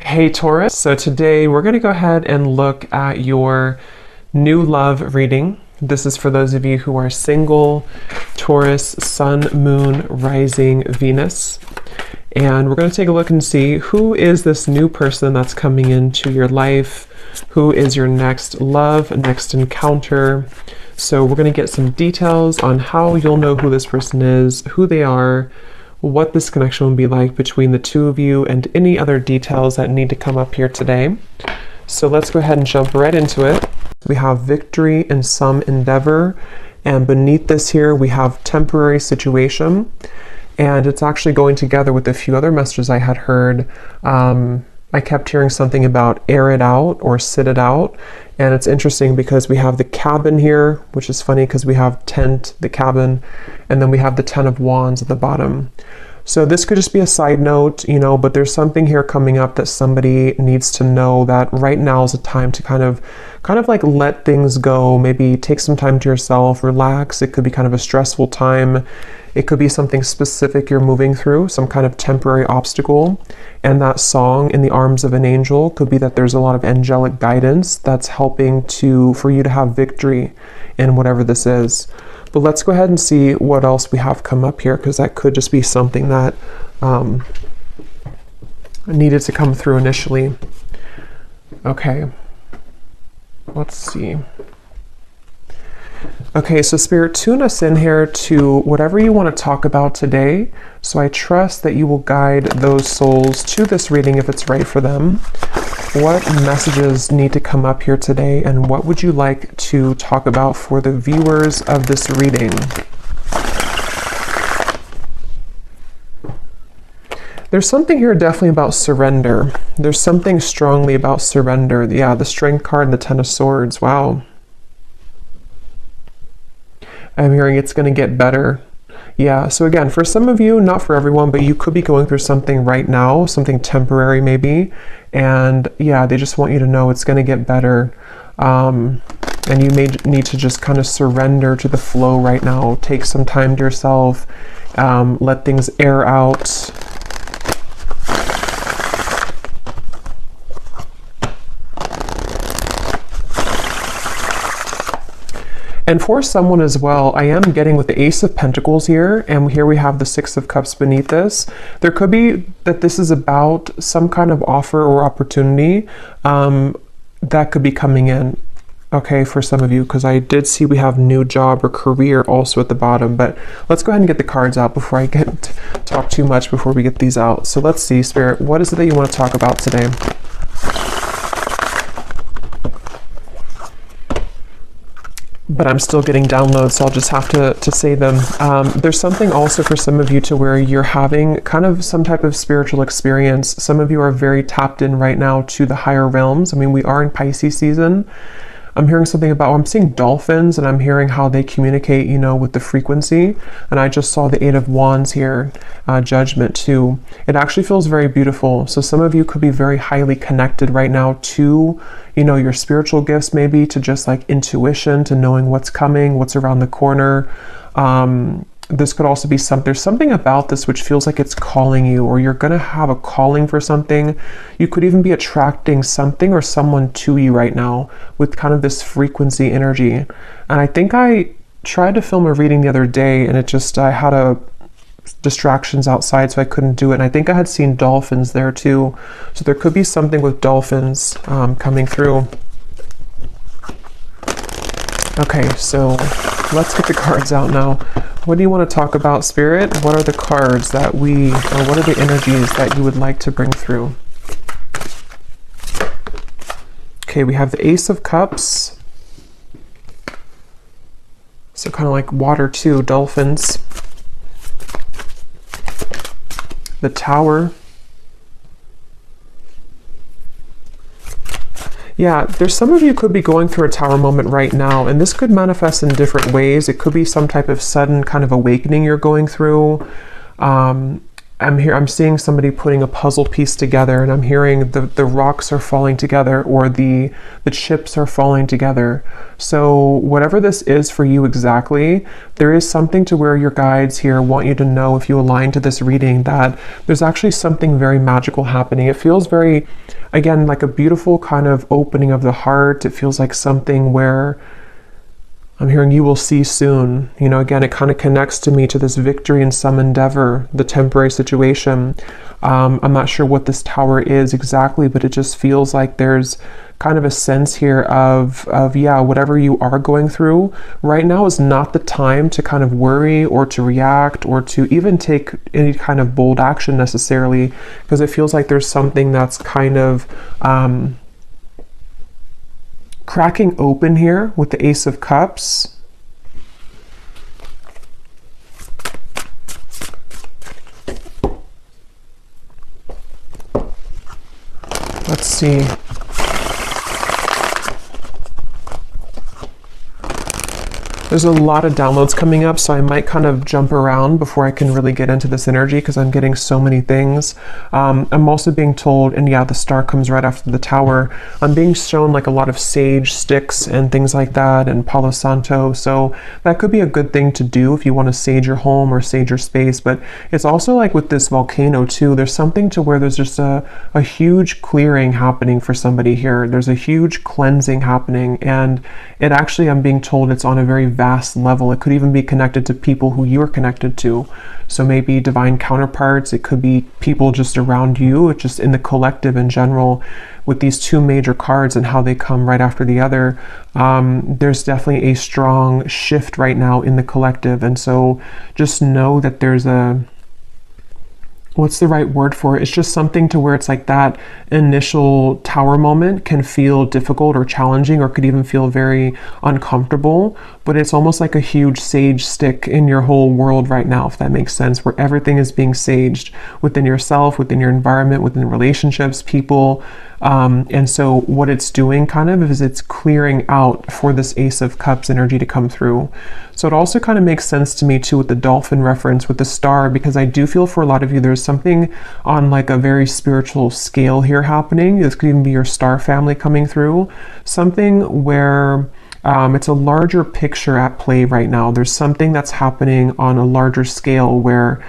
Hey Taurus, so today we're going to go ahead and look at your new love reading. This is for those of you who are single, Taurus, Sun, Moon, Rising, Venus. And we're going to take a look and see who is this new person that's coming into your life, who is your next love, next encounter. So we're going to get some details on how you'll know who this person is, who they are, what this connection will be like between the two of you, and any other details that need to come up here today. So let's go ahead and jump right into it. We have victory in some endeavor, and beneath this here we have temporary situation, and it's actually going together with a few other messages I had heard. I kept hearing something about air it out or sit it out, and it's interesting because we have the cabin here, which is funny because we have tent, the cabin, and then we have the 10 of Wands at the bottom. So this could just be a side note, but there's something here coming up that somebody needs to know, that right now is a time to kind of like let things go, maybe take some time to yourself, relax. It could be kind of a stressful time. It could be something specific you're moving through, some kind of temporary obstacle. And that song, In the Arms of an Angel, could be that there's a lot of angelic guidance that's helping for you to have victory in whatever this is. But let's go ahead and see what else we have come up here, because that could just be something that needed to come through initially. Okay, let's see. Okay, so Spirit, tune us in here to whatever you want to talk about today. So I trust that you will guide those souls to this reading if it's right for them. What messages need to come up here today, and what would you like to talk about for the viewers of this reading? There's something here definitely about surrender. There's something strongly about surrender. Yeah, the Strength card and the 10 of Swords. Wow. I'm hearing it's going to get better. Yeah, so again, for some of you, not for everyone, but you could be going through something right now, something temporary maybe. And yeah, they just want you to know it's going to get better. And you may need to just kind of surrender to the flow right now. Take some time to yourself. Let things air out. And for someone as well, I am getting with the Ace of Pentacles here, and here we have the 6 of Cups beneath this. There could be that this is about some kind of offer or opportunity that could be coming in, okay, for some of you, because I did see we have new job or career also at the bottom. But let's go ahead and get the cards out before I talk too much before we get these out. So let's see, Spirit, what is it that you want to talk about today? But I'm still getting downloads, so I'll just have to say them. There's something also for some of you to where you're having kind of some type of spiritual experience. Some of you are very tapped in right now to the higher realms. I mean, we are in Pisces season. I'm hearing something about, I'm seeing dolphins, and I'm hearing how they communicate, with the frequency. And I just saw the 8 of Wands here, Judgment too. It actually feels very beautiful. So some of you could be very highly connected right now to, your spiritual gifts, maybe to just like intuition, to knowing what's coming, what's around the corner. This could also be there's something about this which feels like it's calling you, or you're going to have a calling for something. You could even be attracting something or someone to you right now with kind of this frequency energy. And I think I tried to film a reading the other day, and I had distractions outside, so I couldn't do it. And I think I had seen dolphins there too. So there could be something with dolphins coming through. Okay, so let's get the cards out now. What do you want to talk about, Spirit? What are the cards or what are the energies that you would like to bring through? Okay, we have the Ace of Cups. So kind of like water too, dolphins. The Tower. Yeah, there's some of you could be going through a Tower moment right now, and this could manifest in different ways. It could be some type of sudden kind of awakening you're going through. I'm seeing somebody putting a puzzle piece together, and I'm hearing the rocks are falling together, or the chips are falling together. So whatever this is for you exactly, there is something to where your guides here want you to know, if you align to this reading, that there's actually something very magical happening. It feels very, again, like a beautiful kind of opening of the heart. It feels like something where I'm hearing you will see soon. You know, again, it kind of connects to me to this victory in some endeavor, the temporary situation. I'm not sure what this tower is exactly, but it just feels like there's kind of a sense here of yeah, whatever you are going through right now is not the time to kind of worry or to react or to even take any kind of bold action necessarily, because it feels like there's something that's kind of cracking open here with the Ace of Cups. Let's see. There's a lot of downloads coming up, so I might kind of jump around before I can really get into this energy because I'm getting so many things. I'm also being told, and yeah, the star comes right after the tower. I'm being shown like a lot of sage sticks and things like that, and Palo Santo. So that could be a good thing to do if you want to sage your home or sage your space. But it's also like with this volcano too, there's something to where there's just a huge clearing happening for somebody here. There's a huge cleansing happening, and it actually, I'm being told, it's on a very vast level. It could even be connected to people who you're connected to. So maybe divine counterparts, it could be people just around you, it's just in the collective in general. With these two major cards and how they come right after the other, there's definitely a strong shift right now in the collective. And so just know that there's a, what's the right word for it? It's just something to where it's like that initial tower moment can feel difficult or challenging, or could even feel very uncomfortable, but it's almost like a huge sage stick in your whole world right now, if that makes sense, where everything is being saged within yourself, within your environment, within relationships, people. And so what it's doing kind of is it's clearing out for this Ace of Cups energy to come through. So it also kind of makes sense to me too with the dolphin reference with the star, because I do feel for a lot of you there's something on like a very spiritual scale here happening. This could even be your star family coming through, something where it's a larger picture at play right now. There's something that's happening on a larger scale where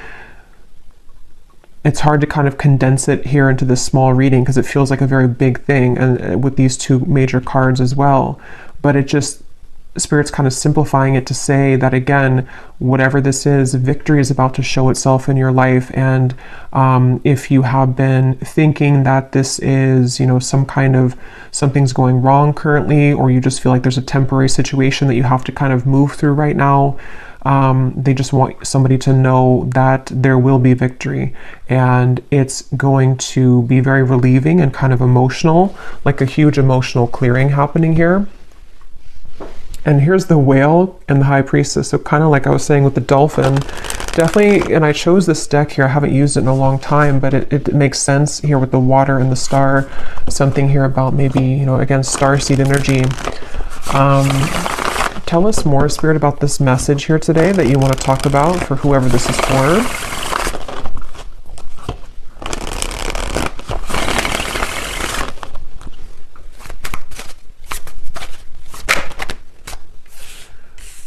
it's hard to kind of condense it here into this small reading because it feels like a very big thing, and with these two major cards as well. But it just, Spirit's kind of simplifying it to say that, again, whatever this is, victory is about to show itself in your life. And if you have been thinking that this is, you know, some kind of something's going wrong currently, or you just feel like there's a temporary situation that you have to kind of move through right now, they just want somebody to know that there will be victory, and it's going to be very relieving and kind of emotional, like a huge emotional clearing happening here. And here's the whale and the high priestess. So kind of like I was saying with the dolphin, definitely, and I chose this deck here. I haven't used it in a long time, but it makes sense here with the water and the star. Something here about maybe, you know, again, starseed energy. Tell us more, Spirit, about this message here today that you want to talk about for whoever this is for.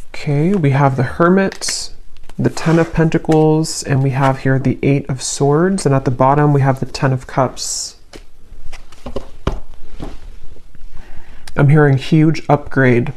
Okay, we have the Hermit, the Ten of Pentacles, and we have here the Eight of Swords, and at the bottom we have the Ten of Cups. I'm hearing huge upgrade.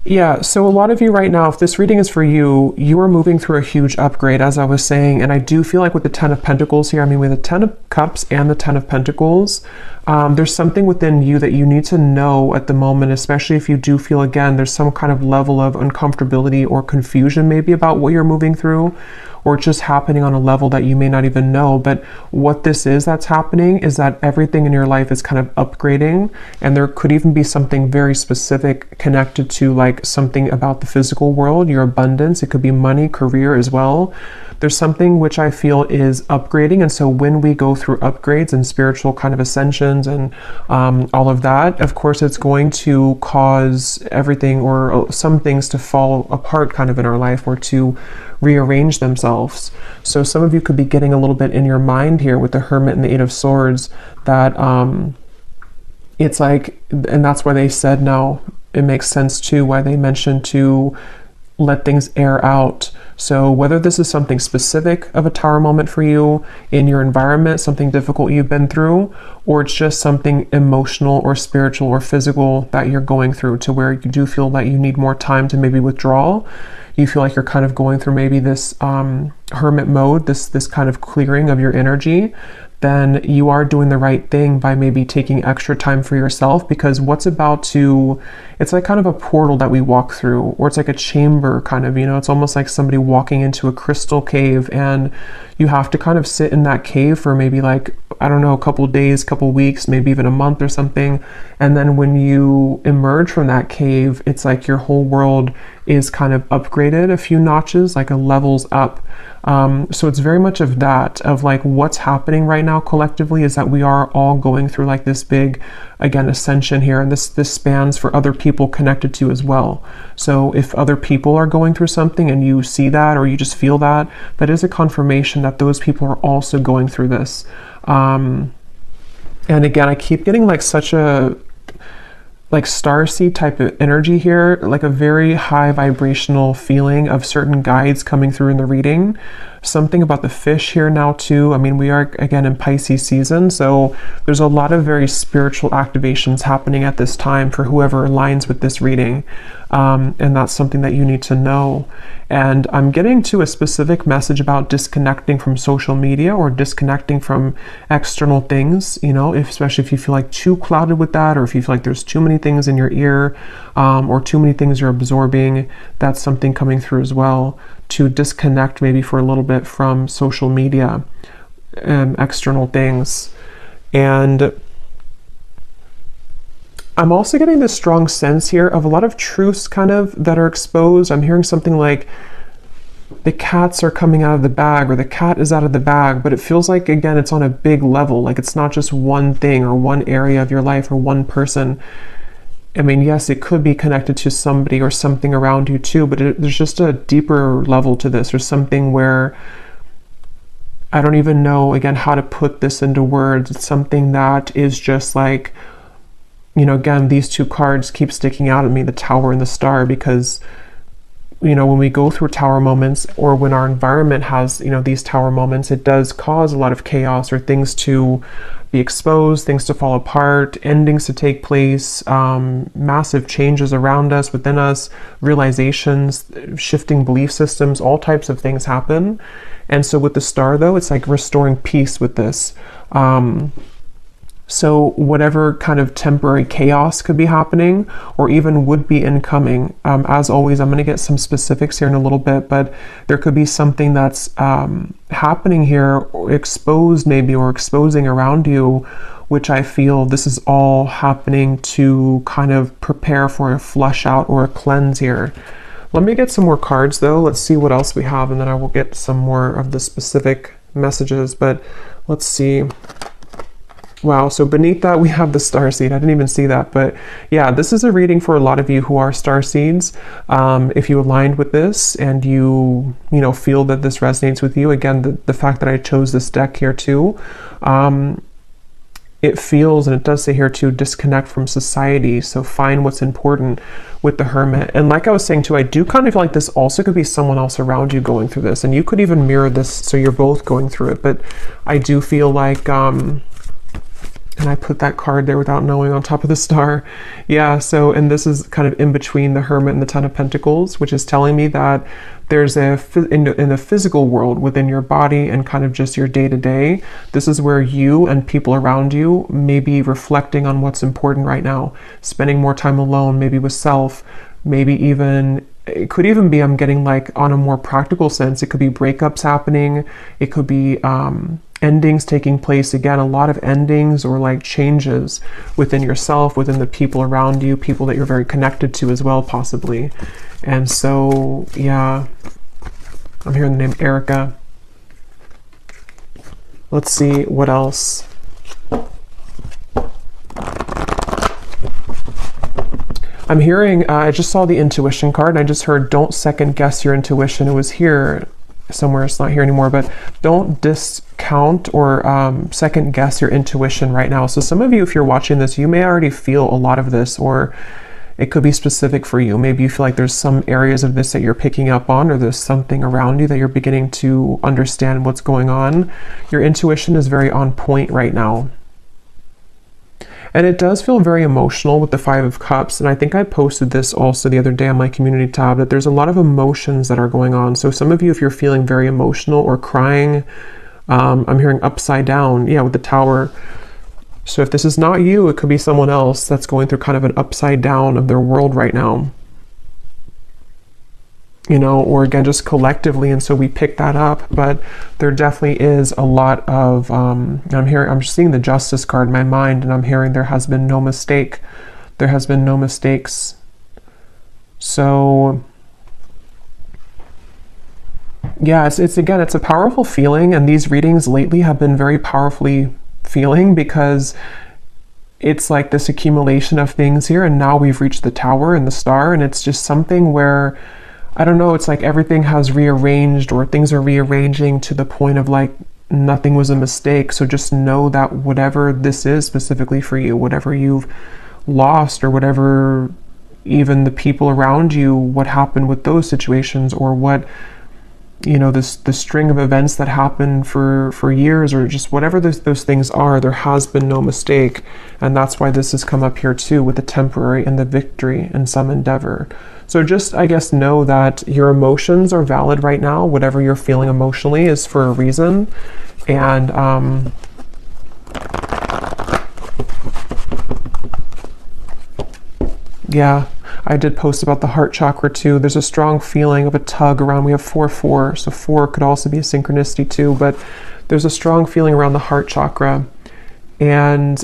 Yeah, so a lot of you right now, if this reading is for you, you are moving through a huge upgrade, as I was saying, and I do feel like with the Ten of Pentacles here, I mean, with the Ten of Cups and the Ten of Pentacles, there's something within you that you need to know at the moment, especially if you do feel, again, there's some kind of level of uncomfortability or confusion maybe about what you're moving through, or it's just happening on a level that you may not even know. But what this is that's happening is that everything in your life is kind of upgrading, and there could even be something very specific connected to like something about the physical world, your abundance. It could be money, career as well. There's something which I feel is upgrading, and so when we go through upgrades and spiritual kind of ascensions and all of that, of course it's going to cause everything or some things to fall apart kind of in our life or to rearrange themselves. So some of you could be getting a little bit in your mind here with the Hermit and the Eight of Swords that it's like, and that's why they said now it makes sense too why they mentioned to let things air out. So whether this is something specific of a Tower moment for you in your environment, something difficult you've been through, or it's just something emotional or spiritual or physical that you're going through to where you do feel that you need more time to maybe withdraw. You feel like you're kind of going through maybe this hermit mode, this kind of clearing of your energy, then you are doing the right thing by maybe taking extra time for yourself, because what's about to, it's like kind of a portal that we walk through, or it's like a chamber kind of, you know, it's almost like somebody walking into a crystal cave, and you have to kind of sit in that cave for maybe like, I don't know, a couple days, couple weeks, maybe even a month or something. And then when you emerge from that cave, it's like your whole world is kind of upgraded a few notches, like a levels up. So it's very much of that, of like what's happening right now collectively is that we are all going through like this big, again, ascension here. And this spans for other people connected to as well. So if other people are going through something and you see that, or you just feel that, that is a confirmation that those people are also going through this. And again, I keep getting like such a like starseed type of energy here, like a very high vibrational feeling of certain guides coming through in the reading. Something about the fish here now too. I mean, we are again in Pisces season, so there's a lot of very spiritual activations happening at this time for whoever aligns with this reading. And that's something that you need to know. And I'm getting to a specific message about disconnecting from social media or disconnecting from external things, you know, especially if you feel like too clouded with that, or if you feel like there's too many things in your ear, or too many things you're absorbing. That's something coming through as well, to disconnect maybe for a little bit from social media and external things. And I'm also getting this strong sense here of a lot of truths kind of that are exposed. I'm hearing something like the cats are coming out of the bag, or the cat is out of the bag, but it feels like, again, it's on a big level. Like it's not just one thing or one area of your life or one person. I mean, yes, it could be connected to somebody or something around you too, but there's just a deeper level to this. There's something where I don't even know, again, how to put this into words. It's something that is just like, you know, again, these two cards keep sticking out at me, the Tower and the Star, because, you know, when we go through Tower moments, or when our environment has, you know, these Tower moments, it does cause a lot of chaos, or things to be exposed, things to fall apart, endings to take place, massive changes around us, within us, realizations, shifting belief systems, all types of things happen. And so with the Star, though, it's like restoring peace with this. So whatever kind of temporary chaos could be happening, or even would be incoming, as always, I'm going to get some specifics here in a little bit, but there could be something that's happening here, or exposed maybe, or exposing around you, which I feel this is all happening to kind of prepare for a flush out or a cleanse here. Let me get some more cards though. Let's see what else we have, and then I will get some more of the specific messages, but let's see. Wow, so beneath that we have the starseed. I didn't even see that, but yeah, this is a reading for a lot of you who are starseeds. If you aligned with this and you know, feel that this resonates with you, again, the fact that I chose this deck here too, it feels, and it does say here too, disconnect from society. So find what's important with the Hermit. And like I was saying too, I do kind of feel like this also could be someone else around you going through this, and you could even mirror this, so you're both going through it. But I do feel like, and I put that card there without knowing on top of the Star. Yeah, so, and this is kind of in between the Hermit and the Ten of Pentacles, which is telling me that there's in the physical world, within your body and kind of just your day-to-day, this is where you and people around you may be reflecting on what's important right now, spending more time alone, maybe with self, maybe even it could even be, I'm getting like on a more practical sense, it could be breakups happening. It could be endings taking place. Again, a lot of endings or like changes within yourself, within the people around you, people that you're very connected to as well, possibly. And so, yeah, I'm hearing the name Erica. Let's see what else. I'm hearing, I just saw the intuition card and I just heard, don't second guess your intuition. It was here somewhere, it's not here anymore, but don't discount or second guess your intuition right now. So some of you, if you're watching this, you may already feel a lot of this, or it could be specific for you. Maybe you feel like there's some areas of this that you're picking up on, or there's something around you that you're beginning to understand what's going on. Your intuition is very on point right now. And it does feel very emotional with the Five of Cups. And I think I posted this also the other day on my community tab, that there's a lot of emotions that are going on. So some of you, if you're feeling very emotional or crying, I'm hearing upside down, yeah, with the Tower. So if this is not you, it could be someone else that's going through kind of an upside down of their world right now. You know, or again, just collectively. And so we pick that up, but there definitely is a lot of, I'm seeing the Justice card in my mind, and I'm hearing there has been no mistake. There has been no mistakes. So yeah, it's again, it's a powerful feeling. And these readings lately have been very powerfully feeling, because it's like this accumulation of things here. And now we've reached the Tower and the Star. And it's just something where, I don't know, it's like everything has rearranged, or things are rearranging to the point of like nothing was a mistake. So just know that whatever this is specifically for you, whatever you've lost, or whatever, even the people around you, what happened with those situations, or what, you know, the string of events that happened for years, or just whatever those things are, there has been no mistake. And that's why this has come up here too, with the temporary and the victory in some endeavor. So just, I guess, know that your emotions are valid right now. Whatever you're feeling emotionally is for a reason. And yeah, I did post about the heart chakra too. There's a strong feeling of a tug around. We have 4-4, so 4 could also be a synchronicity too, but there's a strong feeling around the heart chakra. And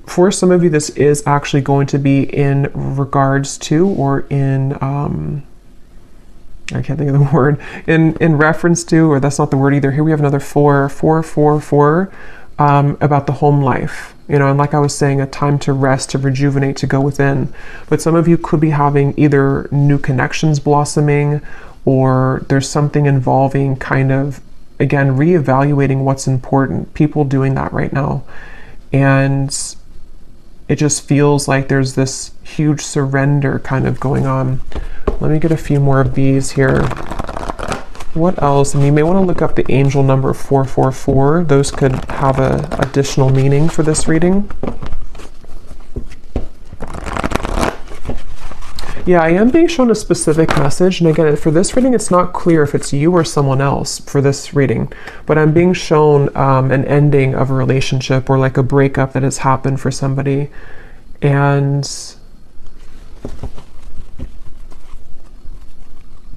for some of you, this is actually going to be in regards to, or in, I can't think of the word, in reference to, or that's not the word either. Here we have another 4, about the home life. You know, and like I was saying, a time to rest, to rejuvenate, to go within. But some of you could be having either new connections blossoming, or there's something involving kind of, again, reevaluating what's important. People doing that right now. And it just feels like there's this huge surrender kind of going on. Let me get a few more of these here. What else? And you may want to look up the angel number 444. Those could have a additional meaning for this reading. Yeah, I am being shown a specific message. And again, for this reading, it's not clear if it's you or someone else for this reading. But I'm being shown an ending of a relationship, or like a breakup that has happened for somebody. And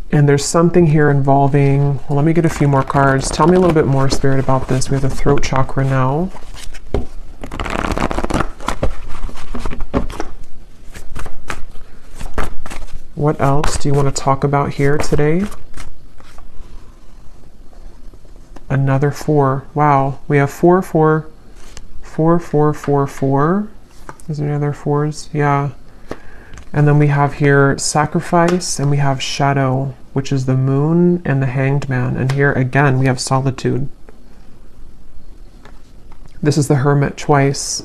there's something here involving, well, let me get a few more cards. Tell me a little bit more, Spirit, about this. We have the throat chakra now. What else do you want to talk about here today? Another 4. Wow. We have 4, 4, 4, 4, 4, 4. Is there any other 4s? Yeah. And then we have here sacrifice, and we have shadow, which is the moon and the hanged man. And here again, we have solitude. This is the hermit twice.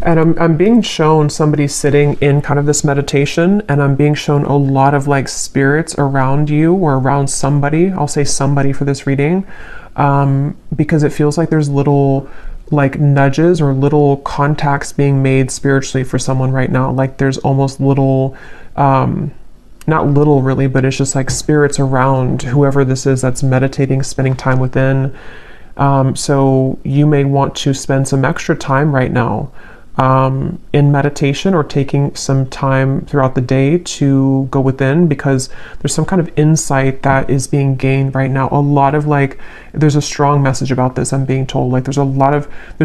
And I'm being shown somebody sitting in kind of this meditation, and I'm being shown a lot of like spirits around you, or around somebody. I'll say somebody for this reading, because it feels like there's little like nudges or little contacts being made spiritually for someone right now. Like there's almost little, not little really, but it's just like spirits around whoever this is that's meditating, spending time within. So you may want to spend some extra time right now in meditation or taking some time throughout the day to go within, because there's some kind of insight that is being gained right now. A lot of there's a strong message about this, I'm being told. There's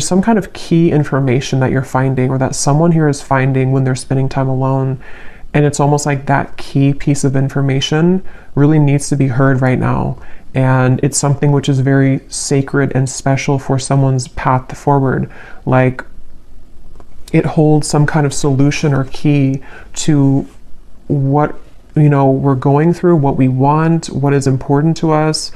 some kind of key information that you're finding, or that someone here is finding when they're spending time alone. And it's almost like that key piece of information really needs to be heard right now. And it's something which is very sacred and special for someone's path forward. It holds some kind of solution or key to what, we're going through, what we want, what is important to us.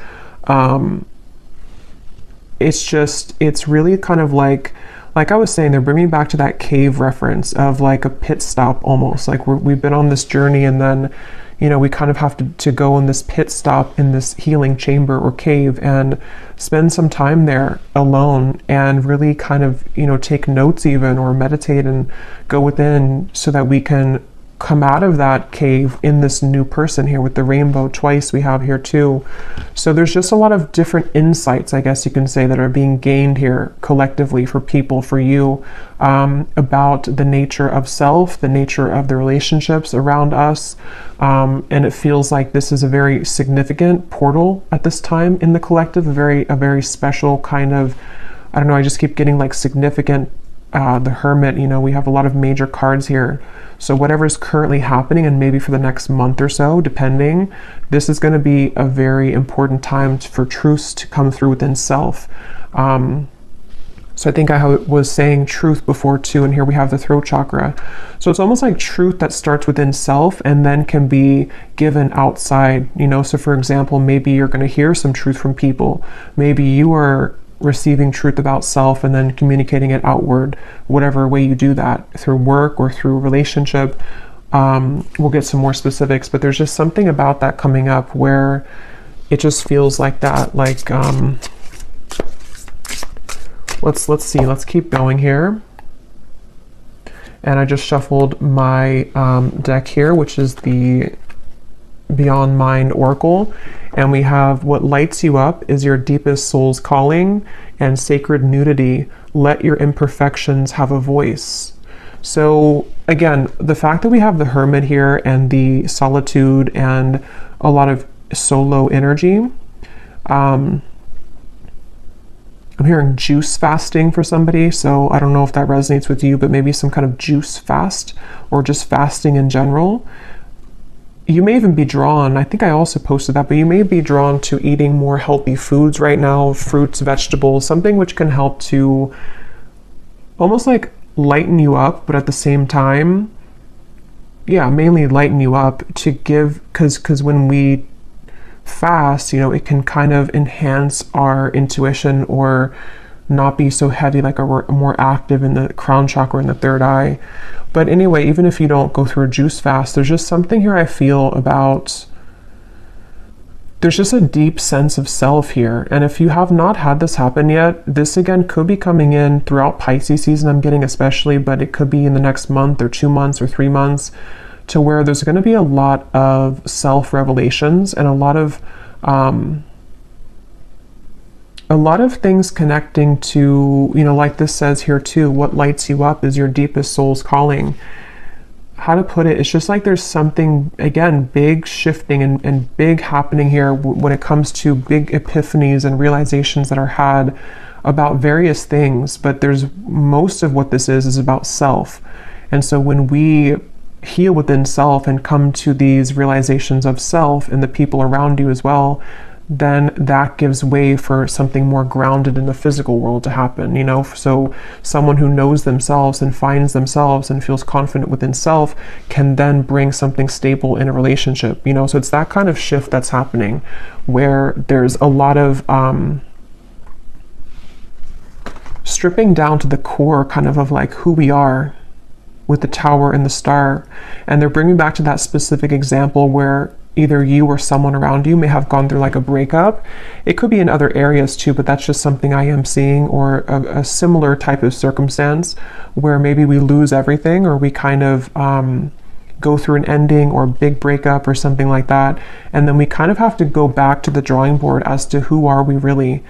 It's really kind of like I was saying, they're bringing back to that cave reference of a pit stop almost. We've been on this journey, and then, we kind of have to go in this pit stop in this healing chamber or cave and spend some time there alone and really kind of, take notes even, or meditate and go within, so that we can come out of that cave in this new person here with the rainbow twice we have here too. So there's just a lot of different insights, I guess you can say, that are being gained here collectively for people, for you, about the nature of self, the nature of the relationships around us. And it feels like this is a very significant portal at this time in the collective, a very special kind of, I don't know, I just keep getting significant, the Hermit, we have a lot of major cards here. So whatever's currently happening, and maybe for the next month or so, depending, this is going to be a very important time for truths to come through within self. So I think I was saying truth before too, and here we have the throat chakra. So it's almost like truth that starts within self and then can be given outside, So for example, maybe you're going to hear some truth from people. Maybe you are receiving truth about self and then communicating it outward, whatever way you do that, through work or through relationship. We'll get some more specifics, but there's just something about that coming up where it just feels like that. Let's see, let's keep going here. And I just shuffled my deck here, which is the Beyond Mind Oracle, and we have what lights you up is your deepest soul's calling and sacred nudity. Let your imperfections have a voice. So again, the fact that we have the Hermit here and the solitude and a lot of solo energy, I'm hearing juice fasting for somebody, so I don't know if that resonates with you, but maybe some kind of juice fast or just fasting in general. You may even be drawn, I think I also posted that, but you may be drawn to eating more healthy foods right now, fruits, vegetables, something which can help to almost lighten you up, but at the same time, mainly lighten you up to give, because when we fast, it can kind of enhance our intuition or not be so heavy, we're more active in the crown chakra and the third eye. But anyway, even if you don't go through a juice fast, there's just something here I feel about, there's just a deep sense of self here. And if you have not had this happen yet, this again could be coming in throughout Pisces season, I'm getting especially, but it could be in the next month or 2 months or 3 months, to where there's going to be a lot of self-revelations and a lot of things connecting to, like this says here too, what lights you up is your deepest soul's calling. How to put it, it's just there's something, again, big shifting and big happening here when it comes to big epiphanies and realizations that are had about various things. But there's most of what this is about self. And so when we heal within self and come to these realizations of self and the people around you as well, then that gives way for something more grounded in the physical world to happen, So someone who knows themselves and finds themselves and feels confident within self can then bring something stable in a relationship, So it's that kind of shift that's happening where there's a lot of stripping down to the core kind of who we are with the Tower and the Star. And they're bringing back to that specific example where either you or someone around you may have gone through a breakup. It could be in other areas too, but that's just something I am seeing, or a similar type of circumstance where maybe we lose everything, or we kind of go through an ending or big breakup or something like that. And then we kind of have to go back to the drawing board as to who are we really?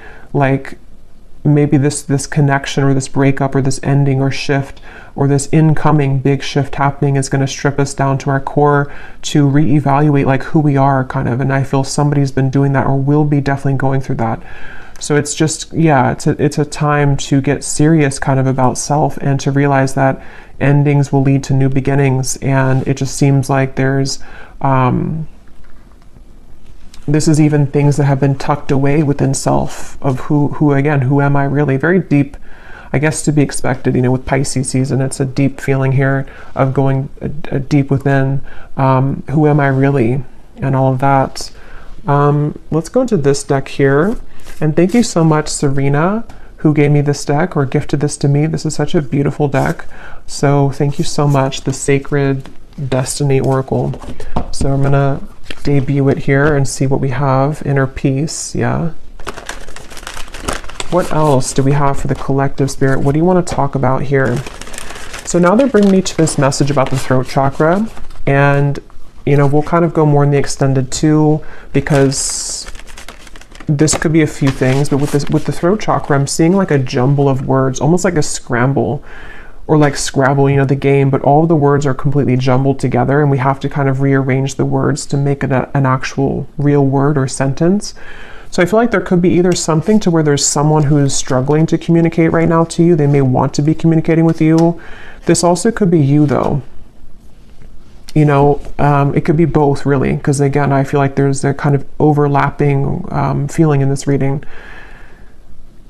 maybe this connection or this breakup or this ending or shift or this incoming big shift happening is going to strip us down to our core to reevaluate like who we are kind of. And I feel somebody's been doing that or will be definitely going through that. So it's just, yeah, it's a time to get serious kind of about self and to realize that endings will lead to new beginnings. And it just seems like there's, this is even things that have been tucked away within self of who again, who am I really? Very deep, I guess, to be expected, you know, with Pisces season. It's a deep feeling here of going deep within, who am I really, and all of that. Let's go into this deck here. And thank you so much, Serena, who gave me this deck or gifted this to me. This is such a beautiful deck. So thank you so much, the Sacred Destiny Oracle. So I'm gonna debut it here and see what we have. Inner peace, yeah. What else do we have for the collective spirit? What do you want to talk about here? So now they're bringing me to this message about the throat chakra, and you know, we'll kind of go more in the extended too, because this could be a few things, but with the throat chakra, I'm seeing like a jumble of words, almost like a scramble, or like Scrabble, you know, the game, but all of the words are completely jumbled together and we have to kind of rearrange the words to make it an actual real word or sentence. So I feel like there could be either something to where there's someone who's struggling to communicate right now to you. They may want to be communicating with you. This also could be you though. You know, it could be both really, because again, I feel like there's a kind of overlapping feeling in this reading.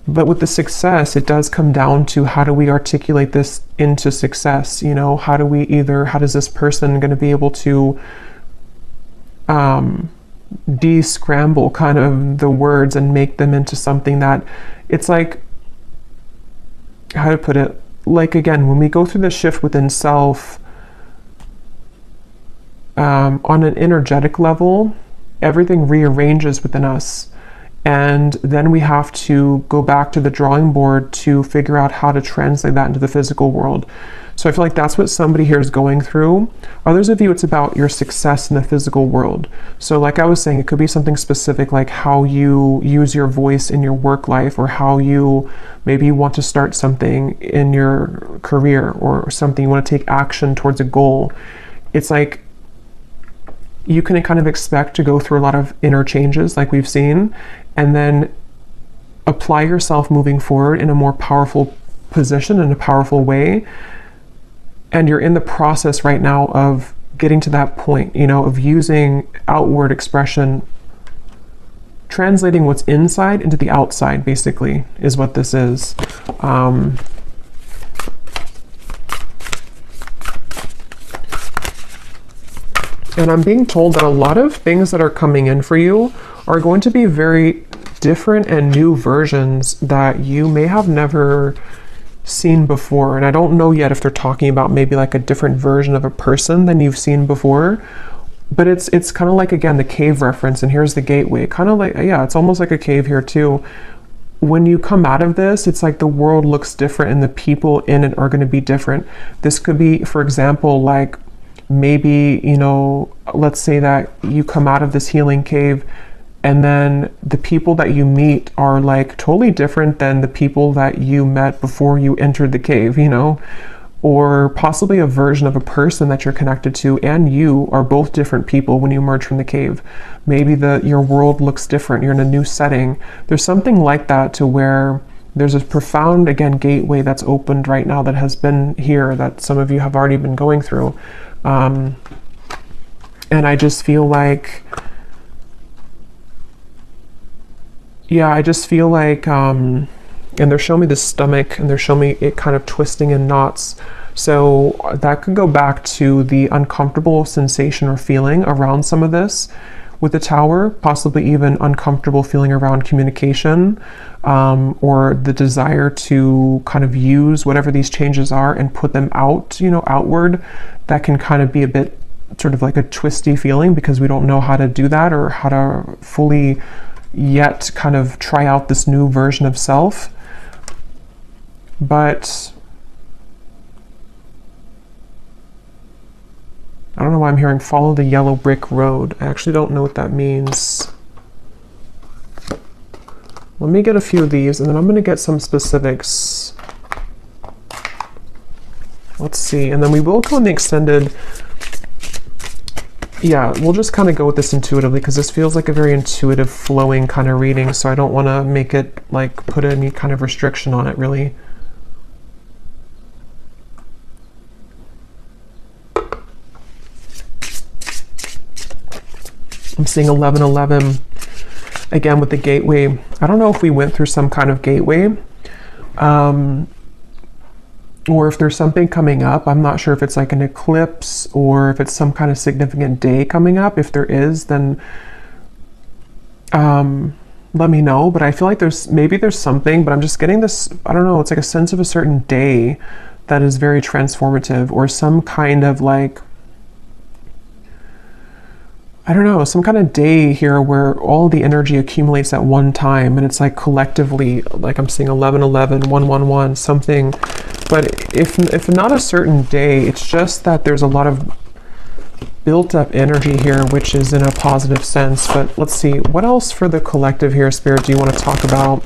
But with the success, it does come down to how do we articulate this into success? You know, how does this person going to be able to de-scramble kind of the words and make them into something that it's like, how to put it? Like again, when we go through the shift within self, on an energetic level, everything rearranges within us. And then we have to go back to the drawing board to figure out how to translate that into the physical world. So I feel like that's what somebody here is going through. Others of you, it's about your success in the physical world. So like I was saying, it could be something specific like how you use your voice in your work life, or how maybe you want to start something in your career, or something you want to take action towards a goal. It's like you can kind of expect to go through a lot of inner changes like we've seen, and then apply yourself moving forward in a more powerful position, in a powerful way. And you're in the process right now of getting to that point, you know, of using outward expression, translating what's inside into the outside, basically, is what this is. And I'm being told that a lot of things that are coming in for you are going to be very different and new versions that you may have never seen before. And I don't know yet if they're talking about maybe like a different version of a person than you've seen before. But it's kind of like, again, the cave reference, and here's the gateway. Kind of like, yeah, it's almost like a cave here too. When you come out of this, it's like the world looks different and the people in it are going to be different. This could be, for example, like, maybe, you know, let's say that you come out of this healing cave and then the people that you meet are like totally different than the people that you met before you entered the cave, you know, or possibly a version of a person that you're connected to and you are both different people when you emerge from the cave. Maybe your world looks different. You're in a new setting. There's something like that to where there's a profound, again, gateway that's opened right now that has been here that some of you have already been going through. And I just feel like, yeah, I just feel like, and they're showing me the stomach and they're showing me it kind of twisting in knots. So that could go back to the uncomfortable sensation or feeling around some of this with the Tower, possibly even uncomfortable feeling around communication, or the desire to kind of use whatever these changes are and put them out, you know, outward. That can kind of be a bit sort of like a twisty feeling because we don't know how to do that or how to fully yet kind of try out this new version of self. But I don't know why I'm hearing follow the yellow brick road. I actually don't know what that means. Let me get a few of these, and then I'm going to get some specifics. Let's see, and then we will go in the extended. Yeah, we'll just kind of go with this intuitively, because this feels like a very intuitive, flowing kind of reading, so I don't want to make it, like, put any kind of restriction on it, really. I'm seeing 1111 again with the gateway. I don't know if we went through some kind of gateway, or if there's something coming up. I'm not sure if it's like an eclipse or if it's some kind of significant day coming up. If there is, then let me know. But I feel like there's something, but I'm just getting this, I don't know, it's like a sense of a certain day that is very transformative, or some kind of like, I don't know, some kind of day here where all the energy accumulates at one time, and it's like collectively, like I'm seeing 1111, 111, something. But if not a certain day, it's just that there's a lot of built up energy here, which is in a positive sense. But let's see, what else for the collective here, Spirit, do you want to talk about?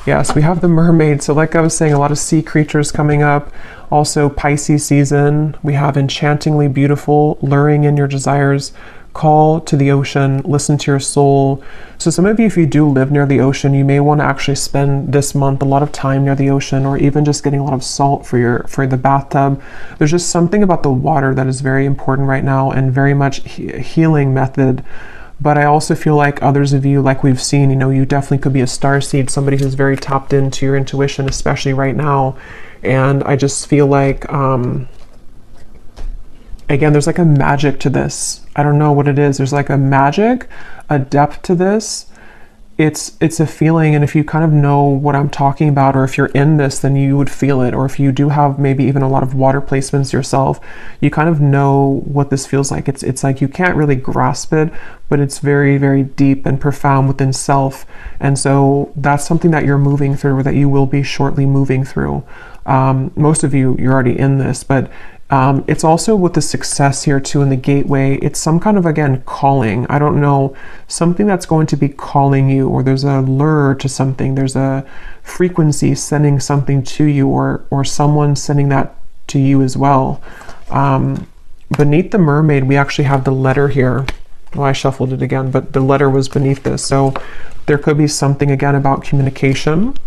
Yes, we have the mermaid. So like I was saying, a lot of sea creatures coming up. Also Pisces season. We have enchantingly beautiful, luring in your desires, call to the ocean, listen to your soul. So some of you, if you do live near the ocean, you may want to actually spend this month a lot of time near the ocean, or even just getting a lot of salt for the bathtub. There's just something about the water that is very important right now, and very much healing method. But I also feel like others of you, like we've seen, you know, you definitely could be a starseed, somebody who's very tapped into your intuition, especially right now. And I just feel like, again, there's like a magic to this. I don't know what it is. There's like a magic, a depth to this. It's a feeling, and if you kind of know what I'm talking about, or if you're in this, then you would feel it. Or if you do have maybe even a lot of water placements yourself, you kind of know what this feels like. It's like you can't really grasp it, but it's very, very deep and profound within self. And so that's something that you're moving through, or that you will be shortly moving through. Most of you, you're already in this, but it's also with the success here too in the gateway. It's some kind of, again, calling. I don't know, something that's going to be calling you, or there's a lure to something. There's a frequency sending something to you, or someone sending that to you as well. Beneath the mermaid, we actually have the letter here. Well, I shuffled it again, but the letter was beneath this. So there could be something again about communication.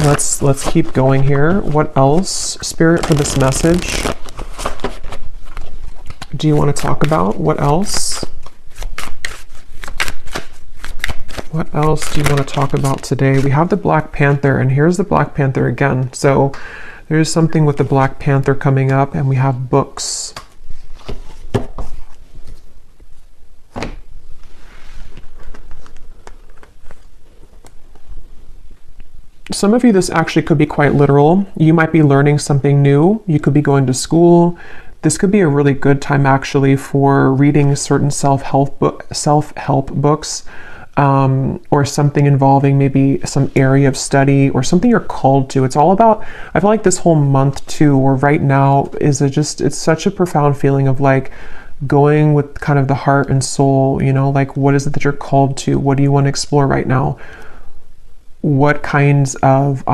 Let's keep going here. What else, Spirit, for this message do you want to talk about? What else? What else do you want to talk about today? We have the Black Panther, and here's the Black Panther again. So there's something with the Black Panther coming up, and we have books. Some of you, this actually could be quite literal. You might be learning something new. You could be going to school. This could be a really good time actually for reading certain self-help books, or something involving maybe some area of study or something you're called to. It's all about, I feel like this whole month too, or right now, is it's such a profound feeling of like going with kind of the heart and soul, you know, like what is it that you're called to? What do you want to explore right now? What kinds of,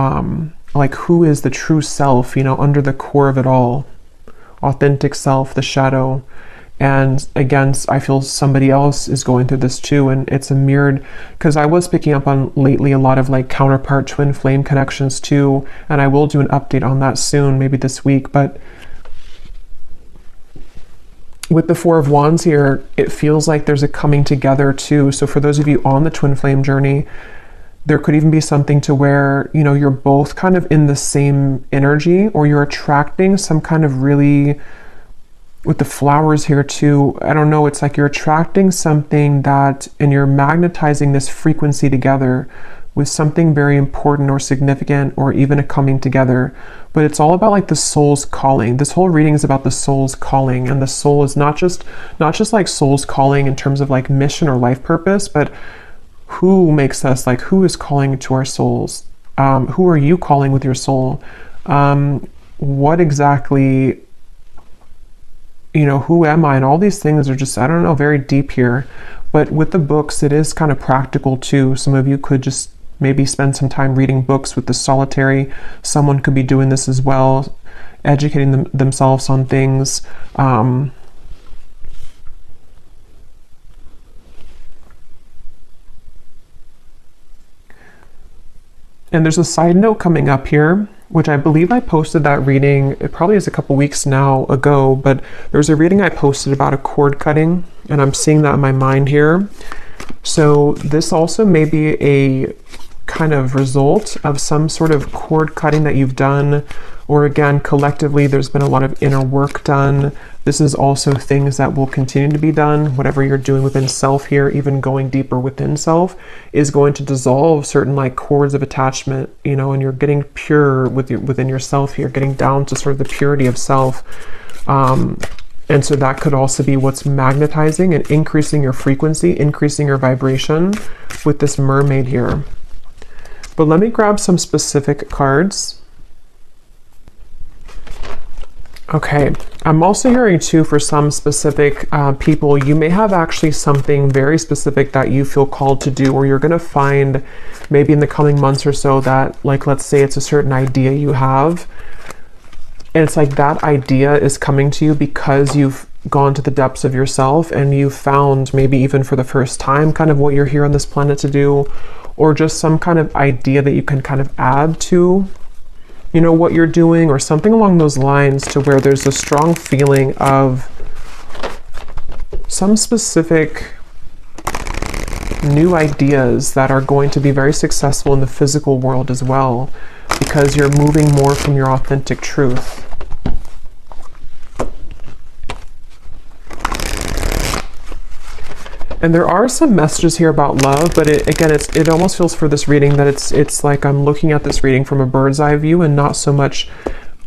like who is the true self, you know, under the core of it all, authentic self, the shadow. And again, I feel somebody else is going through this too, and it's a mirrored, because I was picking up on lately a lot of like counterpart twin flame connections too, and I will do an update on that soon, maybe this week. But with the Four of Wands here, it feels like there's a coming together too. So for those of you on the twin flame journey, there could even be something to where, you know, you're both kind of in the same energy, or you're attracting some kind of really, with the flowers here too, I don't know, it's like you're attracting something that, and you're magnetizing this frequency together with something very important or significant, or even a coming together. But it's all about like the soul's calling. This whole reading is about the soul's calling, and the soul is not just like soul's calling in terms of like mission or life purpose, but who makes us, like who is calling to our souls? Who are you calling with your soul? What exactly, you know, who am I? And all these things are just, I don't know, very deep here. But with the books, it is kind of practical too. Some of you could just maybe spend some time reading books with the solitary. Someone could be doing this as well, educating themselves on things. And there's a side note coming up here, which I believe I posted that reading, it probably is a couple weeks now ago, but there's a reading I posted about a cord cutting, and I'm seeing that in my mind here. So this also may be a kind of result of some sort of cord cutting that you've done, or again, collectively, there's been a lot of inner work done. This is also things that will continue to be done. Whatever you're doing within self here, even going deeper within self, is going to dissolve certain like cords of attachment, you know, and you're getting pure within yourself here, getting down to sort of the purity of self. And so that could also be what's magnetizing and increasing your frequency, increasing your vibration with this mermaid here. But let me grab some specific cards. Okay, I'm also hearing too, for some specific people, you may have actually something very specific that you feel called to do, or you're going to find maybe in the coming months or so that, like, let's say it's a certain idea you have, and it's like that idea is coming to you because you've gone to the depths of yourself and you've found, maybe even for the first time, kind of what you're here on this planet to do, or just some kind of idea that you can kind of add to, you know, what you're doing, or something along those lines, to where there's a strong feeling of some specific new ideas that are going to be very successful in the physical world as well, because you're moving more from your authentic truth. And there are some messages here about love, but it almost feels for this reading that it's like I'm looking at this reading from a bird's eye view and not so much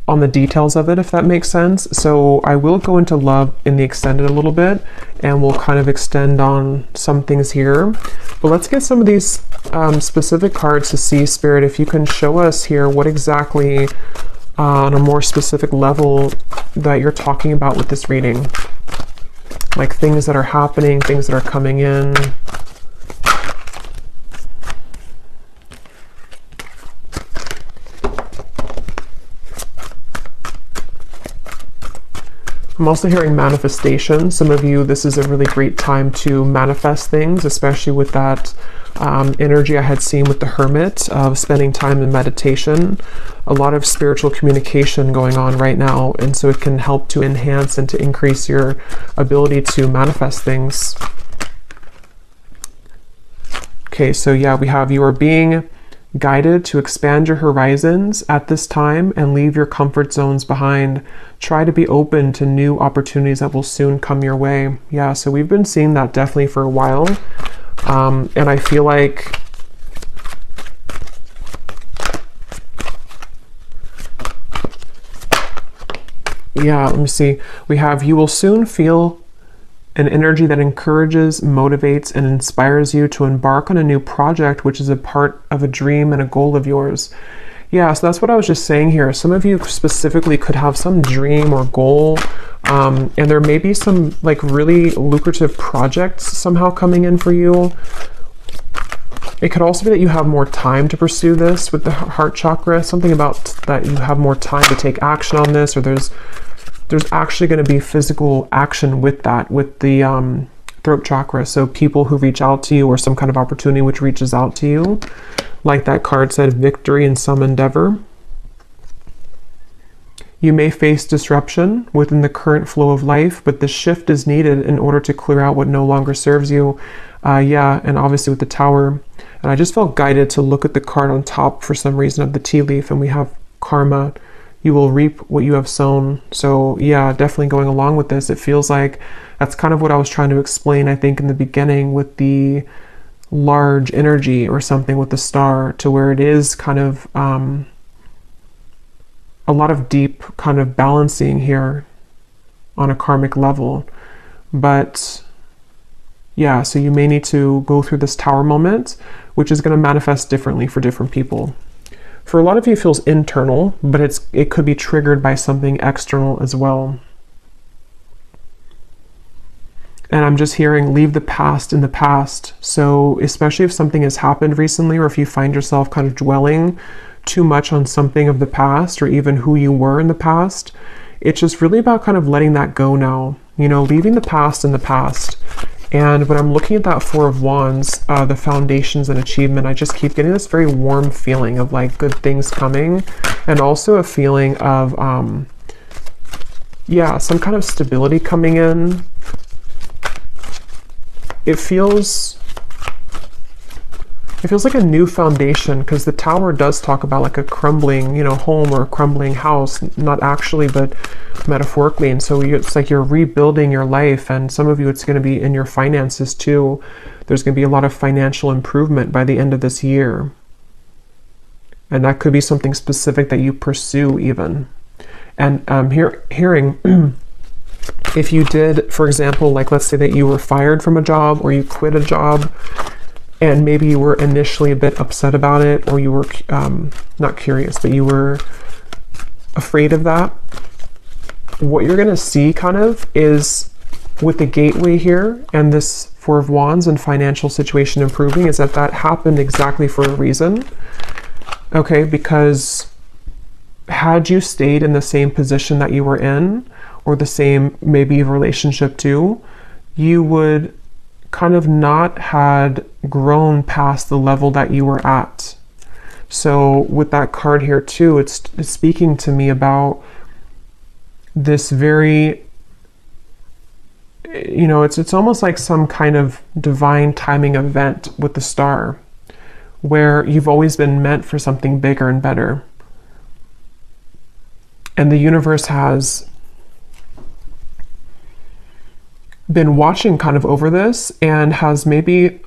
on the details of it, if that makes sense. So I will go into love in the extended a little bit, and we'll kind of extend on some things here. But let's get some of these specific cards to see, Spirit, if you can show us here what exactly on a more specific level that you're talking about with this reading. Like things that are happening, things that are coming in. I'm also hearing manifestation. Some of you, this is a really great time to manifest things, especially with that energy I had seen with the Hermit of spending time in meditation. A lot of spiritual communication going on right now, and so it can help to enhance and to increase your ability to manifest things. Okay, so yeah, we have, you are being guided to expand your horizons at this time and leave your comfort zones behind. Try to be open to new opportunities that will soon come your way. Yeah, so we've been seeing that definitely for a while. And I feel like yeah, let me see. We have, you will soon feel an energy that encourages, motivates, and inspires you to embark on a new project, which is a part of a dream and a goal of yours. Yeah, so that's what I was just saying here. Some of you specifically could have some dream or goal, and there may be some like really lucrative projects somehow coming in for you. It could also be that you have more time to pursue this with the heart chakra, something about that you have more time to take action on this, or there's actually going to be physical action with that, with the throat chakra. So people who reach out to you, or some kind of opportunity which reaches out to you, like that card said, victory in some endeavor. You may face disruption within the current flow of life, but the shift is needed in order to clear out what no longer serves you. Yeah, and obviously with the Tower. And I just felt guided to look at the card on top for some reason of the tea leaf, and we have karma. You will reap what you have sown. So yeah, definitely going along with this, it feels like that's kind of what I was trying to explain, I think, in the beginning with the large energy or something with the star, to where it is kind of a lot of deep kind of balancing here on a karmic level. But yeah, so you may need to go through this Tower moment, which is going to manifest differently for different people. For a lot of you, it feels internal, but it could be triggered by something external as well. And I'm just hearing leave the past in the past. So especially if something has happened recently, or if you find yourself kind of dwelling too much on something of the past, or even who you were in the past, it's just really about kind of letting that go now, you know, leaving the past in the past. And when I'm looking at that Four of Wands, the foundations and achievement, I just keep getting this very warm feeling of like good things coming, and also a feeling of, yeah, some kind of stability coming in. It feels like a new foundation, because the Tower does talk about like a crumbling, you know, home or a crumbling house, not actually, but metaphorically. And so it's like you're rebuilding your life, and some of you, it's going to be in your finances too. There's going to be a lot of financial improvement by the end of this year. And that could be something specific that you pursue even. And hearing, if you did, for example, like let's say that you were fired from a job, or you quit a job, and maybe you were initially a bit upset about it, or you were not curious, but you were afraid of that. What you're going to see kind of is with the gateway here and this Four of Wands and financial situation improving, is that happened exactly for a reason. Okay, because had you stayed in the same position that you were in, or the same maybe relationship too, you would kind of not had grown past the level that you were at. So with that card here too, it's speaking to me about this very, you know, it's almost like some kind of divine timing event with the star, where you've always been meant for something bigger and better. And the universe has been watching kind of over this, and has maybe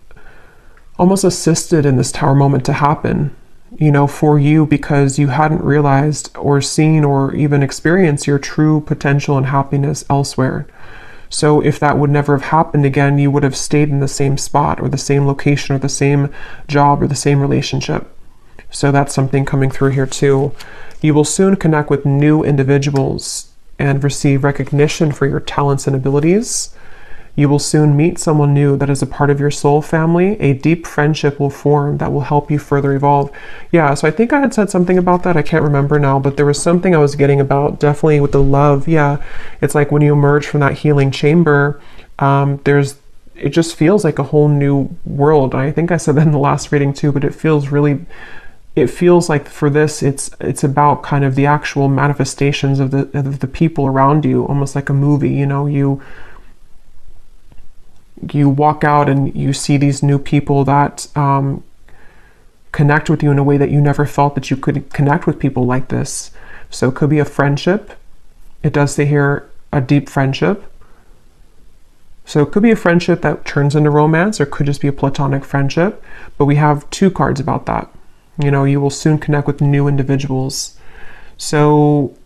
almost assisted in this Tower moment to happen, you know, for you, because you hadn't realized or seen or even experienced your true potential and happiness elsewhere. So if that would never have happened again, you would have stayed in the same spot, or the same location, or the same job, or the same relationship. So that's something coming through here too. You will soon connect with new individuals and receive recognition for your talents and abilities. You will soon meet someone new that is a part of your soul family. A deep friendship will form that will help you further evolve. Yeah, so I think I had said something about that. I can't remember now, but there was something I was getting about, definitely with the love. Yeah, it's like when you emerge from that healing chamber, it just feels like a whole new world. I think I said that in the last reading too, but it feels like for this, it's about kind of the actual manifestations of the people around you, almost like a movie. You know, you walk out and you see these new people that connect with you in a way that you never felt that you could connect with people like this. So it could be a friendship. It does say here a deep friendship. So it could be a friendship that turns into romance, or it could just be a platonic friendship. But we have two cards about that. You know, you will soon connect with new individuals. So,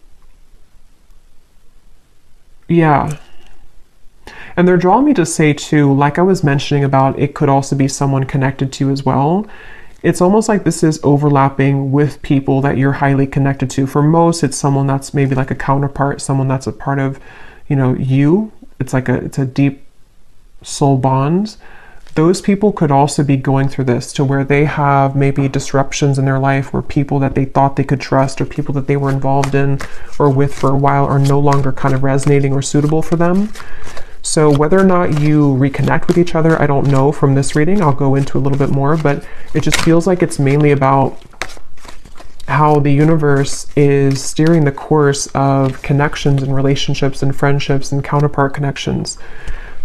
yeah. And they're drawing me to say too, like I was mentioning about, it could also be someone connected to you as well. It's almost like this is overlapping with people that you're highly connected to. For most, it's someone that's maybe like a counterpart, someone that's a part of, you know, you. It's a deep soul bond. Those people could also be going through this, to where they have maybe disruptions in their life, where people that they thought they could trust, or people that they were involved in or with for a while, are no longer kind of resonating or suitable for them. So whether or not you reconnect with each other, I don't know from this reading. I'll go into a little bit more, but it just feels like it's mainly about how the universe is steering the course of connections and relationships and friendships and counterpart connections,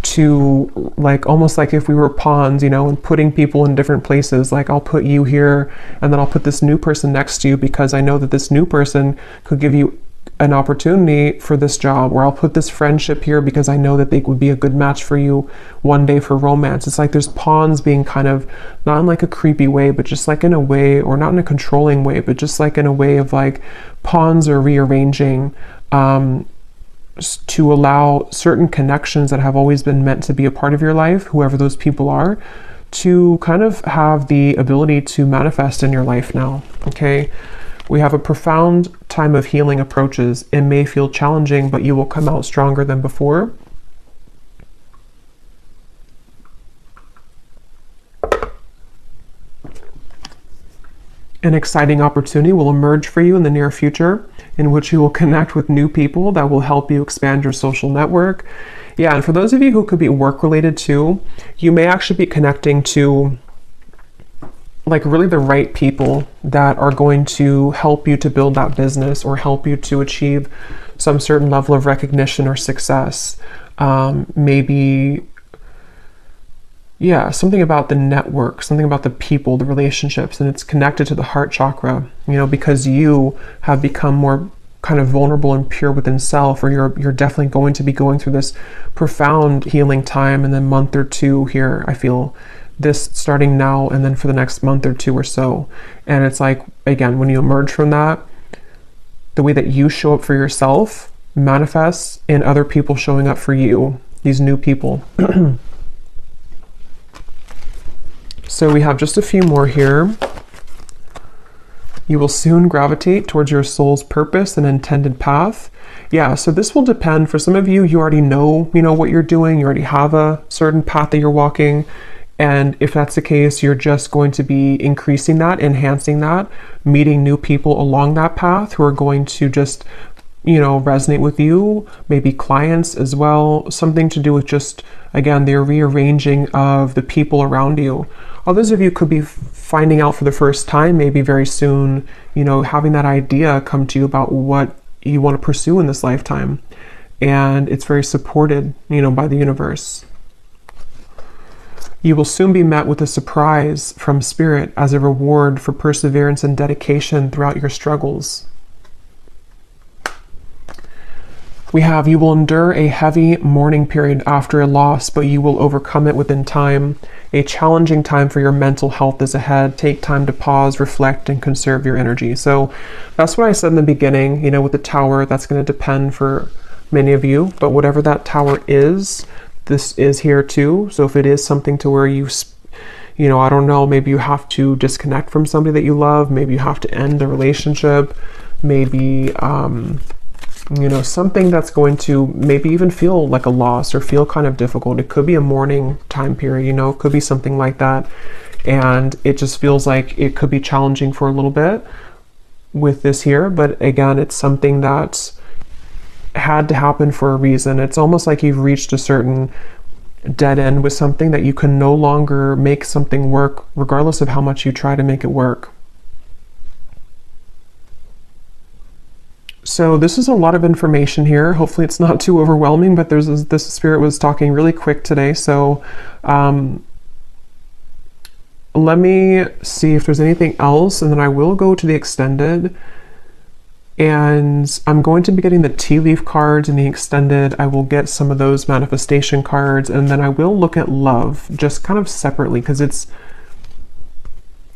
to like almost like if we were pawns, you know, and putting people in different places. Like I'll put you here, and then I'll put this new person next to you, because I know that this new person could give you an opportunity for this job, or I'll put this friendship here because I know that they would be a good match for you one day for romance. It's like there's pawns being kind of, not in like a creepy way, but just like in a way, or not in a controlling way, but just like in a way of like pawns are rearranging to allow certain connections that have always been meant to be a part of your life, whoever those people are, to kind of have the ability to manifest in your life now. Okay. We have a profound time of healing approaches. It may feel challenging, but you will come out stronger than before. An exciting opportunity will emerge for you in the near future in which you will connect with new people that will help you expand your social network. Yeah, and for those of you who could be work related too, you may actually be connecting to like really the right people that are going to help you to build that business or help you to achieve some certain level of recognition or success. Maybe, yeah, something about the network, something about the people, the relationships, and it's connected to the heart chakra, you know, because you have become more kind of vulnerable and pure within self, or you're definitely going to be going through this profound healing time in the month or two here. I feel this starting now and then for the next month or two or so. And it's like, again, when you emerge from that, the way that you show up for yourself manifests in other people showing up for you, these new people. So we have just a few more here. You will soon gravitate towards your soul's purpose and intended path. Yeah, so this will depend. For some of you, you already know, what you're doing. You already have a certain path that you're walking. And if that's the case, you're just going to be increasing that, enhancing that, meeting new people along that path who are going to just, resonate with you, maybe clients as well, something to do with just, again, the rearranging of the people around you. Others of you could be finding out for the first time, maybe very soon, having that idea come to you about what you want to pursue in this lifetime. And it's very supported, by the universe. You will soon be met with a surprise from Spirit as a reward for perseverance and dedication throughout your struggles. We have, you will endure a heavy mourning period after a loss, but you will overcome it within time. A challenging time for your mental health is ahead. Take time to pause, reflect, and conserve your energy. So that's what I said in the beginning, with the tower. That's going to depend for many of you, but whatever that tower is, this is here too. So if it is something to where you, I don't know, maybe you have to disconnect from somebody that you love, maybe you have to end the relationship, maybe, something that's going to maybe even feel like a loss or feel kind of difficult. It could be a mourning time period, it could be something like that. And it just feels like it could be challenging for a little bit with this here. But again, it's something that's had to happen for a reason. It's almost like you've reached a certain dead end with something that you can no longer make something work, regardless of how much you try to make it work. So this is a lot of information here. Hopefully it's not too overwhelming, but this Spirit was talking really quick today. So let me see if there's anything else, and then I will go to the extended. And I'm going to be getting the tea leaf cards in the extended. I will get some of those manifestation cards, and then I will look at love just kind of separately, because it's,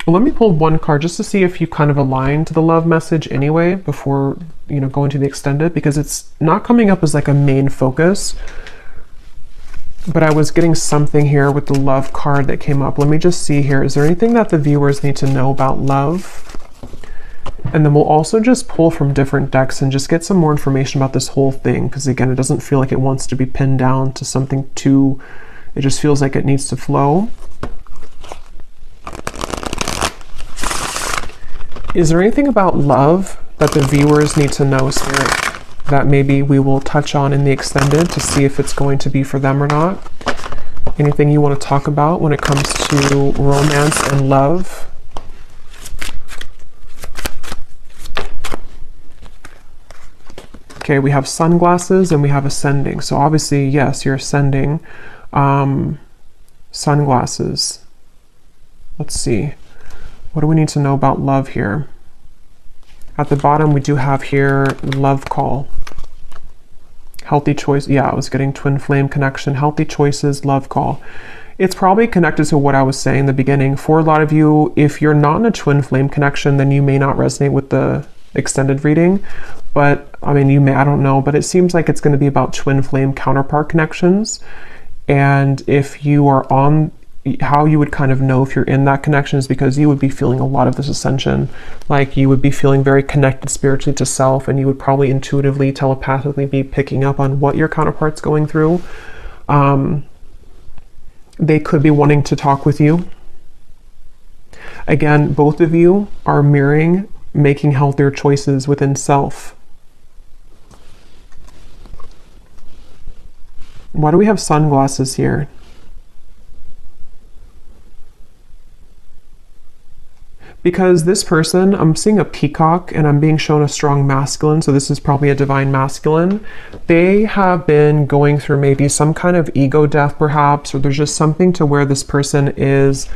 let me pull one card just to see if you kind of align to the love message anyway before, going to the extended, because it's not coming up as like a main focus. But I was getting something here with the love card that came up. Let me just see here. Is there anything that the viewers need to know about love? And then we'll also just pull from different decks and just get some more information about this whole thing, because again, it doesn't feel like it wants to be pinned down to something too, it just feels like it needs to flow. Is there anything about love that the viewers need to know, Spirit, that maybe we will touch on in the extended to see if it's going to be for them or not? Anything you want to talk about when it comes to romance and love? Okay, we have sunglasses and we have ascending. So obviously, yes, you're ascending. Sunglasses. Let's see. What do we need to know about love here? At the bottom, we do have here love call. Healthy choice. Yeah, I was getting twin flame connection. Healthy choices, love call. It's probably connected to what I was saying in the beginning. For a lot of you, if you're not in a twin flame connection, then you may not resonate with the extended reading. But I mean, you may, I don't know, but it seems like it's going to be about twin flame counterpart connections. And if you are on, how you would kind of know if you're in that connection is because you would be feeling a lot of this ascension. Like you would be feeling very connected spiritually to self, and you would probably intuitively, telepathically be picking up on what your counterpart's going through. They could be wanting to talk with you. Again, both of you are mirroring making healthier choices within self. Why do we have sunglasses here? Because this person, I'm seeing a peacock and I'm being shown a strong masculine, so this is probably a divine masculine. They have been going through maybe some kind of ego death perhaps, or there's just something to where this person is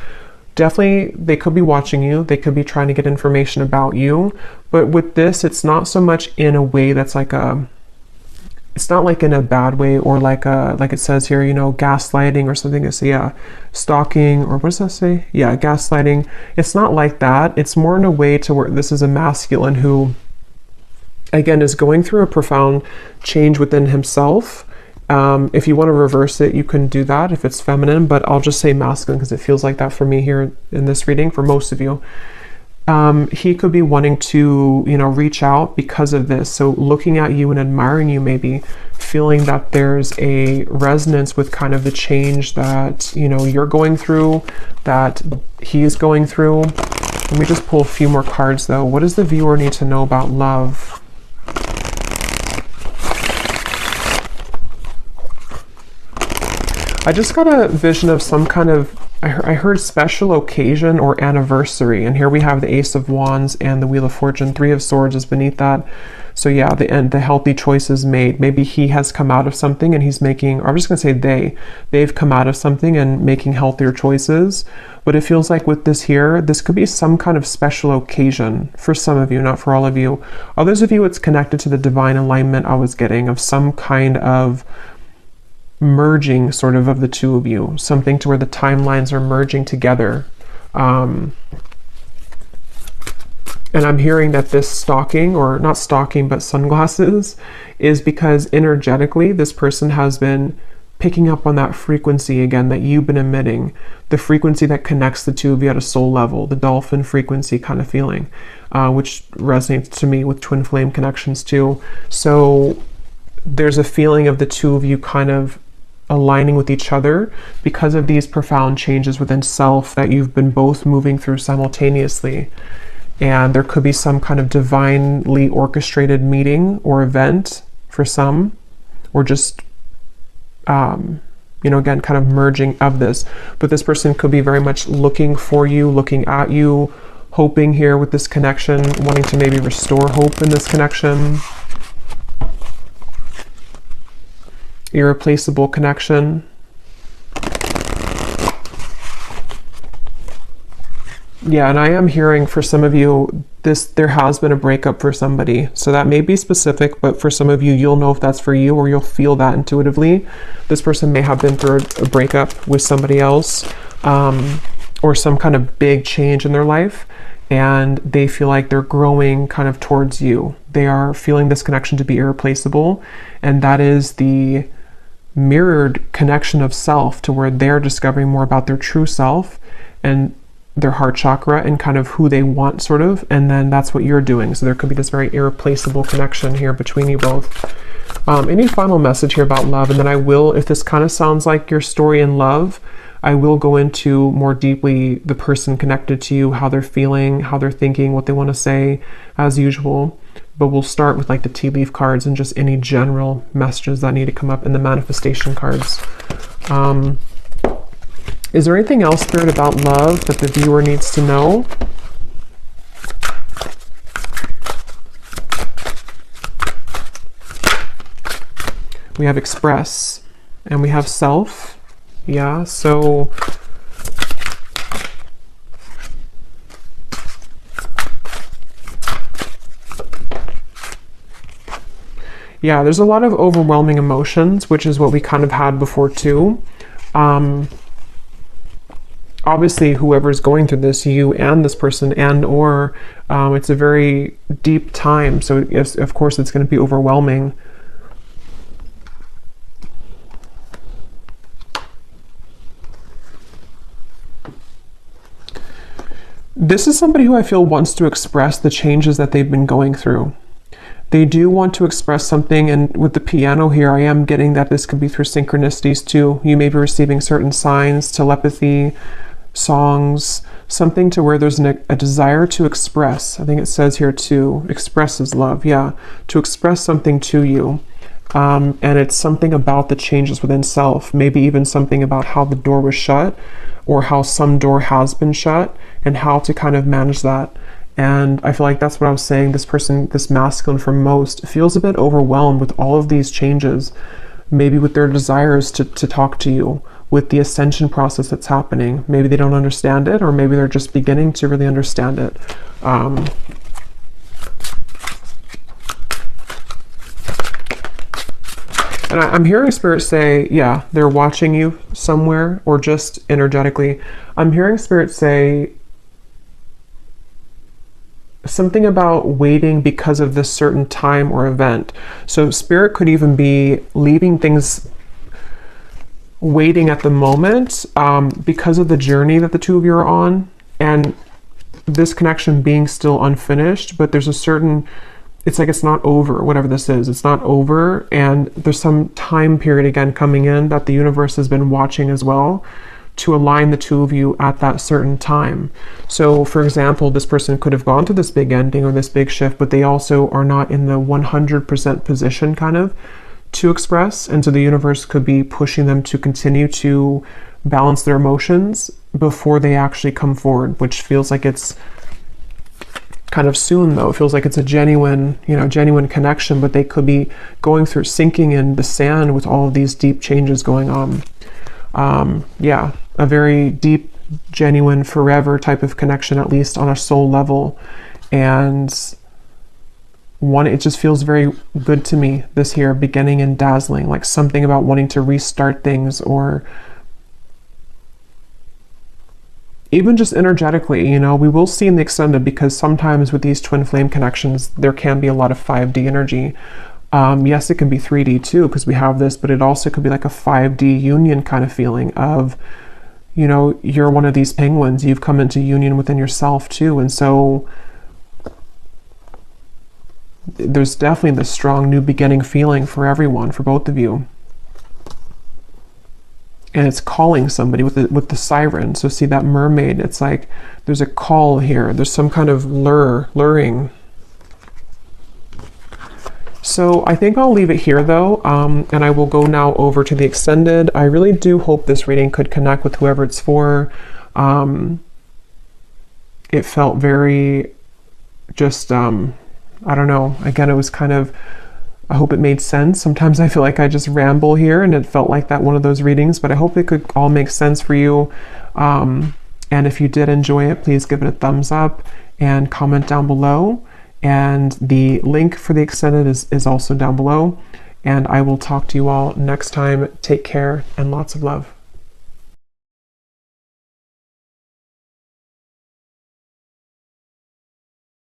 definitely, they could be watching you, they could be trying to get information about you, but with this, it's not so much in a way that's like a, it's not like in a bad way or like a, like it says here, you know, gaslighting or something. It's, yeah, stalking, or what does that say? Yeah, gaslighting. It's not like that. It's more in a way to where this is a masculine who, again, is going through a profound change within himself. If you want to reverse it, you can do that if it's feminine, but I'll just say masculine because it feels like that for me here in this reading for most of you. He could be wanting to, you know, reach out because of this. So looking at you and admiring you, maybe feeling that there's a resonance with kind of the change that, you know, you're going through, that he's going through. Let me just pull a few more cards though. What does the viewer need to know about love? I just got a vision of some kind of, I heard special occasion or anniversary, and here we have the Ace of Wands and the Wheel of Fortune. Three of Swords is beneath that. So yeah, the healthy choices made. Maybe he has come out of something and he's making, or I'm just gonna say they've come out of something and making healthier choices. But it feels like with this here, this could be some kind of special occasion for some of you, not for all of you. Others of you, it's connected to the divine alignment I was getting of some kind of merging sort of the two of you, something to where the timelines are merging together. And I'm hearing that this stalking, or not stalking, but sunglasses, is because energetically this person has been picking up on that frequency again that you've been emitting, the frequency that connects the two of you at a soul level, the dolphin frequency kind of feeling, which resonates to me with twin flame connections too. So there's a feeling of the two of you kind of aligning with each other because of these profound changes within self that you've been both moving through simultaneously. And there could be some kind of divinely orchestrated meeting or event for some, or just, you know, again, kind of merging of this. But this person could be very much looking for you, looking at you, hoping here with this connection, wanting to maybe restore hope in this connection. Irreplaceable connection. Yeah, and I am hearing for some of you, there has been a breakup for somebody. So that may be specific, but for some of you, you'll know if that's for you, or you'll feel that intuitively. This person may have been through a breakup with somebody else, or some kind of big change in their life, and they feel like they're growing kind of towards you. They are feeling this connection to be irreplaceable, and that is the mirrored connection of self, to where they're discovering more about their true self and their heart chakra and kind of who they want, sort of, and then that's what you're doing. So there could be this very irreplaceable connection here between you both. Any final message here about love? And then I will, if this kind of sounds like your story in love, I will go into more deeply the person connected to you, how they're feeling, how they're thinking, what they want to say, as usual. But we'll start with like the tea leaf cards and just any general messages that need to come up in the manifestation cards. Is there anything else, Spirit, about love that the viewer needs to know? We have express and we have self. Yeah, so yeah, there's a lot of overwhelming emotions, which is what we kind of had before too. Obviously, whoever's going through this, you and this person, and or it's a very deep time. So yes, of course, it's going to be overwhelming. This is somebody who I feel wants to express the changes that they've been going through. They do want to express something, and with the piano here, I am getting that this could be through synchronicities too. You may be receiving certain signs, telepathy, songs, something to where there's a desire to express. I think it says here to express his love. Yeah, to express something to you. And it's something about the changes within self, maybe even something about how the door was shut or how some door has been shut and how to kind of manage that. And I feel like that's what I was saying. This person, this masculine for most, feels a bit overwhelmed with all of these changes, maybe with their desires to talk to you, with the ascension process that's happening. Maybe they don't understand it, or maybe they're just beginning to really understand it. And I'm hearing Spirit say, yeah, they're watching you somewhere, or just energetically. I'm hearing Spirit say something about waiting because of this certain time or event. So Spirit could even be leaving things waiting at the moment because of the journey that the two of you are on, and this connection being still unfinished, but there's a certain, it's like it's not over, whatever this is, it's not over, and there's some time period again coming in that the universe has been watching as well to align the two of you at that certain time. So for example, this person could have gone to this big ending or this big shift, but they also are not in the 100% position kind of to express, and so the universe could be pushing them to continue to balance their emotions before they actually come forward, which feels like it's kind of soon though. It feels like it's a genuine, genuine connection, but they could be going through, sinking in the sand with all of these deep changes going on. Yeah, a very deep, genuine, forever type of connection, at least on a soul level. And it just feels very good to me, this here, beginning and dazzling, like something about wanting to restart things, or even just energetically, we will see in the extended, because sometimes with these twin flame connections, there can be a lot of 5D energy. Yes, it can be 3D too, because we have this, but it also could be like a 5D union kind of feeling of, you're one of these penguins, you've come into union within yourself too. And so there's definitely this strong new beginning feeling for everyone, for both of you. And it's calling somebody with the siren. So see that mermaid, it's like there's a call here. There's some kind of luring. So I think I'll leave it here though, and I will go now over to the extended. I really do hope this reading could connect with whoever it's for. It felt very just, I don't know, again, it was kind of, I hope it made sense. Sometimes I feel like I just ramble here, and it felt like that one of those readings, but I hope it could all make sense for you. And if you did enjoy it, please give it a thumbs up and comment down below. And the link for the extended is also down below. And I will talk to you all next time. Take care and lots of love.